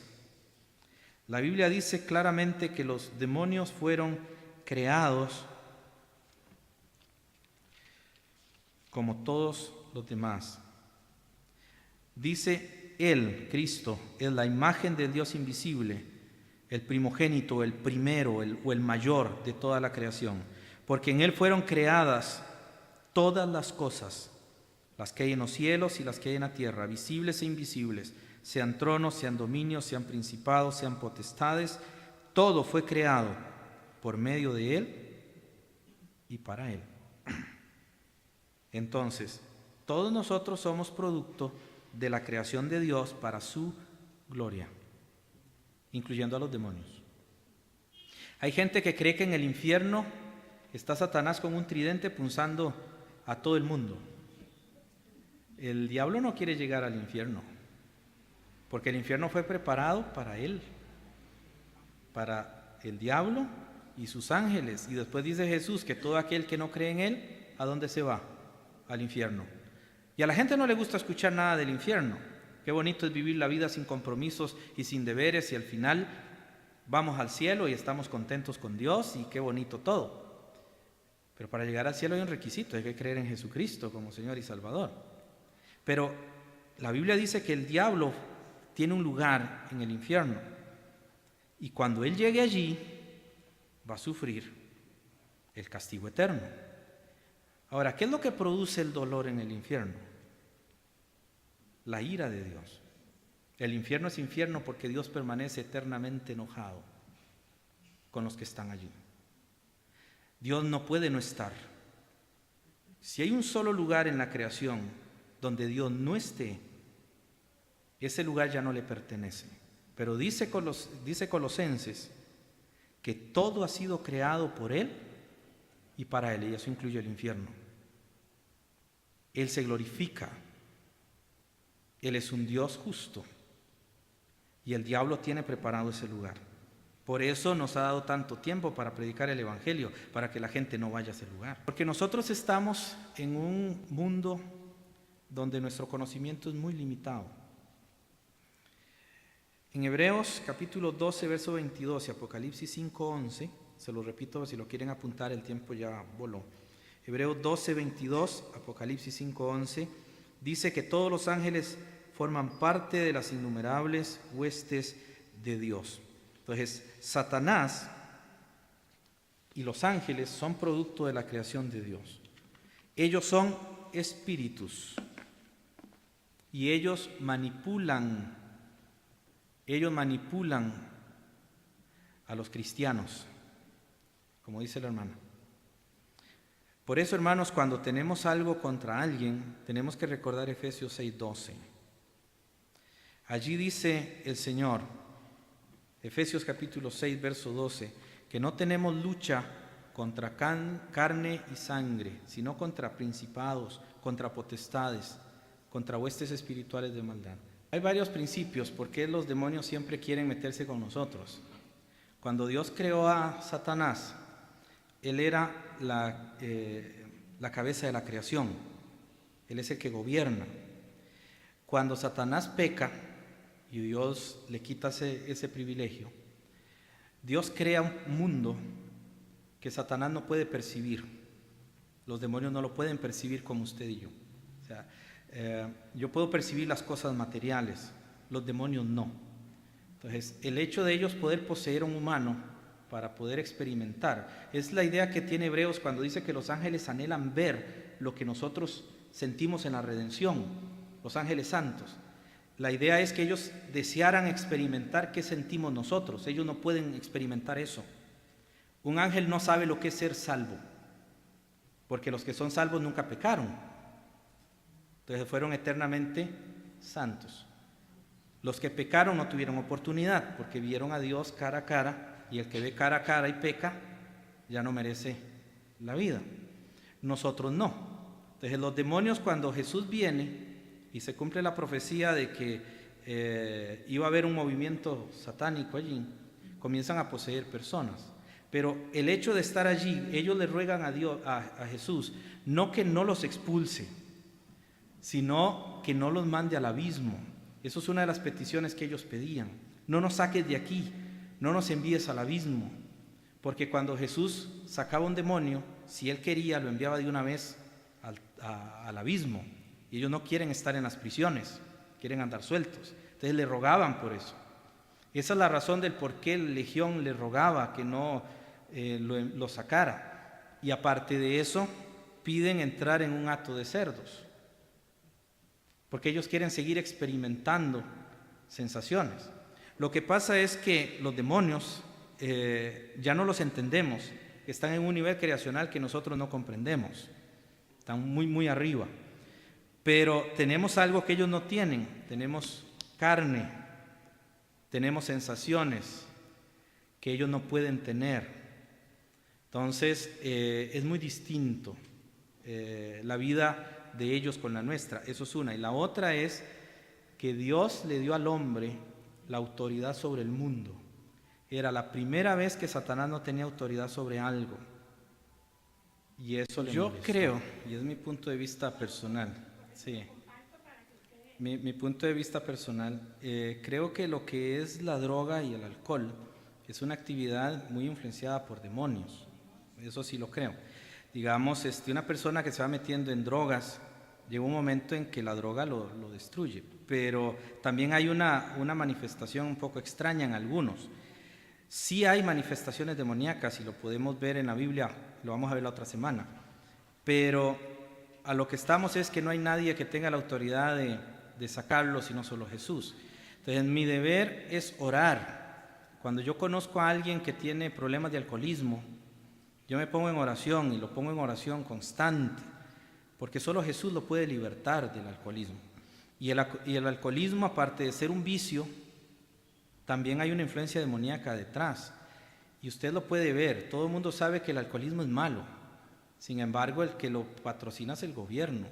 la Biblia dice claramente que los demonios fueron creados como todos los demás. Dice Él, Cristo, es la imagen del Dios invisible, el primogénito, el primero o el mayor de toda la creación, porque en Él fueron creadas todas las cosas, las que hay en los cielos y las que hay en la tierra, visibles e invisibles, sean tronos, sean dominios, sean principados, sean potestades, todo fue creado por medio de Él y para Él. Entonces, todos nosotros somos producto de la creación de Dios para su gloria, incluyendo a los demonios. Hay gente que cree que en el infierno está Satanás con un tridente punzando a todo el mundo. El diablo no quiere llegar al infierno, porque el infierno fue preparado para él, para el diablo y sus ángeles. Y después dice Jesús que todo aquel que no cree en él, ¿a dónde se va? Al infierno. Y a la gente no le gusta escuchar nada del infierno. Qué bonito es vivir la vida sin compromisos y sin deberes, y al final vamos al cielo y estamos contentos con Dios, y qué bonito todo. Pero para llegar al cielo hay un requisito: hay que creer en Jesucristo como Señor y Salvador. Pero la Biblia dice que el diablo tiene un lugar en el infierno, y cuando él llegue allí va a sufrir el castigo eterno. Ahora, ¿qué es lo que produce el dolor en el infierno? La ira de Dios. El infierno es infierno porque Dios permanece eternamente enojado con los que están allí. Dios no puede no estar. Si hay un solo lugar en la creación donde Dios no esté, ese lugar ya no le pertenece. Pero dice Colosenses que todo ha sido creado por Él y para Él, y eso incluye el infierno. Él se glorifica. Él es un Dios justo, y el diablo tiene preparado ese lugar. Por eso nos ha dado tanto tiempo para predicar el Evangelio, para que la gente no vaya a ese lugar. Porque nosotros estamos en un mundo donde nuestro conocimiento es muy limitado. En Hebreos capítulo 12, verso 22 y Apocalipsis 5, 11, se lo repito si lo quieren apuntar, el tiempo ya voló. Hebreos 12, 22, Apocalipsis 5, 11, dice que todos los ángeles forman parte de las innumerables huestes de Dios. Entonces, Satanás y los ángeles son producto de la creación de Dios. Ellos son espíritus y ellos manipulan a los cristianos, como dice la hermana. Por eso, hermanos, cuando tenemos algo contra alguien, tenemos que recordar Efesios 6:12. Allí dice el Señor, Efesios capítulo 6, verso 12, que no tenemos lucha contra carne y sangre, sino contra principados, contra potestades, contra huestes espirituales de maldad. Hay varios principios por qué los demonios siempre quieren meterse con nosotros. Cuando Dios creó a Satanás, él era la cabeza de la creación. Él es el que gobierna. Cuando Satanás peca y Dios le quita ese privilegio, Dios crea un mundo que Satanás no puede percibir. Los demonios no lo pueden percibir como usted y yo. O sea, yo puedo percibir las cosas materiales, los demonios no. Entonces, el hecho de ellos poder poseer a un humano para poder experimentar, es la idea que tiene Hebreos cuando dice que los ángeles anhelan ver lo que nosotros sentimos en la redención, los ángeles santos. La idea es que ellos desearan experimentar qué sentimos nosotros. Ellos no pueden experimentar eso. Un ángel no sabe lo que es ser salvo, porque los que son salvos nunca pecaron. Entonces fueron eternamente santos. Los que pecaron no tuvieron oportunidad, porque vieron a Dios cara a cara, y el que ve cara a cara y peca, ya no merece la vida. Nosotros no. Entonces los demonios, cuando Jesús viene y se cumple la profecía de que iba a haber un movimiento satánico allí, comienzan a poseer personas. Pero el hecho de estar allí, ellos le ruegan a Dios, a Jesús, no que no los expulse, sino que no los mande al abismo. Eso es una de las peticiones que ellos pedían. No nos saques de aquí, no nos envíes al abismo. Porque cuando Jesús sacaba un demonio, si él quería, lo enviaba de una vez al abismo. Y ellos no quieren estar en las prisiones, quieren andar sueltos. Entonces le rogaban por eso. Esa es la razón del por qué la legión le rogaba que no lo sacara. Y aparte de eso, piden entrar en un hato de cerdos, porque ellos quieren seguir experimentando sensaciones. Lo que pasa es que los demonios ya no los entendemos, están en un nivel creacional que nosotros no comprendemos, están muy, muy arriba. Pero tenemos algo que ellos no tienen, tenemos carne, tenemos sensaciones que ellos no pueden tener. Entonces es muy distinto la vida de ellos con la nuestra. Eso es una. Y la otra es que Dios le dio al hombre la autoridad sobre el mundo. Era la primera vez que Satanás no tenía autoridad sobre algo. Y eso le molestó. Yo creo, y es mi punto de vista personal, sí, mi punto de vista personal, creo que lo que es la droga y el alcohol es una actividad muy influenciada por demonios. Eso sí lo creo. Digamos, una persona que se va metiendo en drogas, llega un momento en que la droga lo destruye, pero también hay una manifestación un poco extraña en algunos. Sí hay manifestaciones demoníacas y lo podemos ver en la Biblia, lo vamos a ver la otra semana, pero a lo que estamos es que no hay nadie que tenga la autoridad de sacarlo, sino solo Jesús. Entonces mi deber es orar. Cuando yo conozco a alguien que tiene problemas de alcoholismo, yo me pongo en oración y lo pongo en oración constante, porque solo Jesús lo puede libertar del alcoholismo. Y el alcoholismo, aparte de ser un vicio, también hay una influencia demoníaca detrás. Y usted lo puede ver, todo el mundo sabe que el alcoholismo es malo. Sin embargo, el que lo patrocina es el gobierno.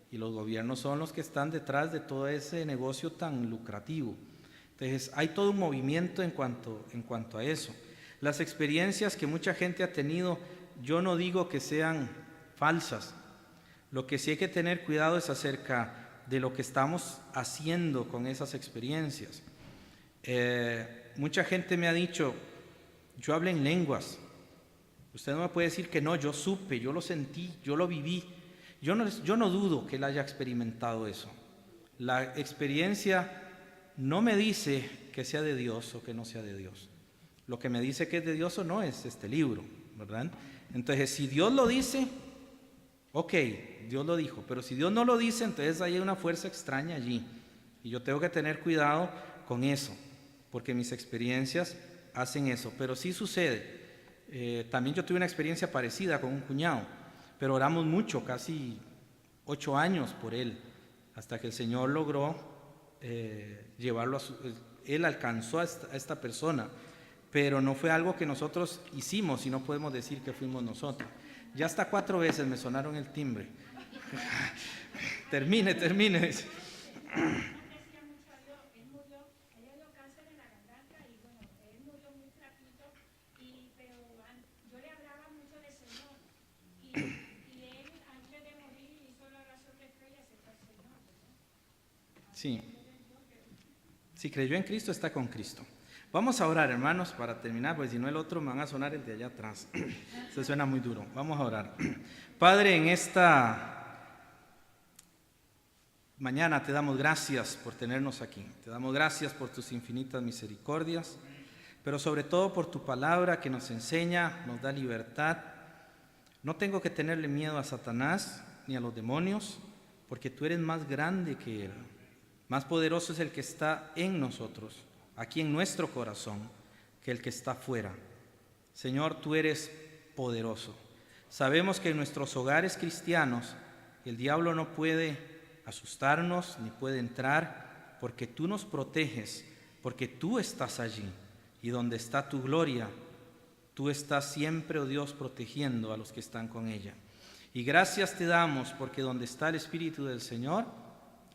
Y los gobiernos son los que están detrás de todo ese negocio tan lucrativo. Entonces, hay todo un movimiento en cuanto a eso. Las experiencias que mucha gente ha tenido, yo no digo que sean falsas. Lo que sí hay que tener cuidado es acerca de lo que estamos haciendo con esas experiencias. Mucha gente me ha dicho, yo hablé en lenguas. Usted no me puede decir que no, yo supe, yo lo sentí, yo lo viví. Yo no dudo que él haya experimentado eso. La experiencia no me dice que sea de Dios o que no sea de Dios. Lo que me dice que es de Dios o no es este libro, ¿verdad? Entonces, si Dios lo dice, ok, Dios lo dijo, pero si Dios no lo dice, entonces hay una fuerza extraña allí. Y yo tengo que tener cuidado con eso, porque mis experiencias hacen eso. Pero sí sucede. También yo tuve una experiencia parecida con un cuñado, pero oramos mucho, casi 8 años por él, hasta que el Señor logró llevarlo él alcanzó a esta persona, pero no fue algo que nosotros hicimos y no podemos decir que fuimos nosotros. Ya hasta 4 veces me sonaron el timbre. termine. Sí. Si creyó en Cristo, está con Cristo. Vamos a orar, hermanos, para terminar, porque si no el otro me van a sonar el de allá atrás. Se suena muy duro. Vamos a orar. Padre, en esta mañana te damos gracias por tenernos aquí. Te damos gracias por tus infinitas misericordias, pero sobre todo por tu palabra que nos enseña, nos da libertad. No tengo que tenerle miedo a Satanás, ni a los demonios, porque tú eres más grande que él. Más poderoso es el que está en nosotros, aquí en nuestro corazón, que el que está fuera. Señor, tú eres poderoso. Sabemos que en nuestros hogares cristianos el diablo no puede asustarnos ni puede entrar, porque tú nos proteges, porque tú estás allí. Y donde está tu gloria, tú estás siempre, oh Dios, protegiendo a los que están con ella. Y gracias te damos porque donde está el Espíritu del Señor,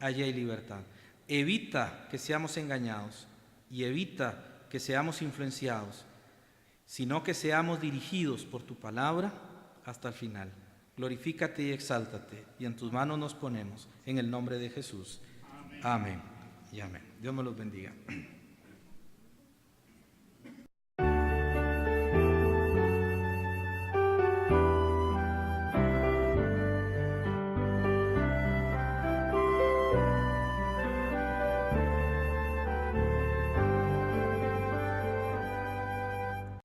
allí hay libertad. Evita que seamos engañados y evita que seamos influenciados, sino que seamos dirigidos por tu palabra hasta el final. Glorifícate y exáltate, y en tus manos nos ponemos, en el nombre de Jesús. Amén y amén. Dios me los bendiga.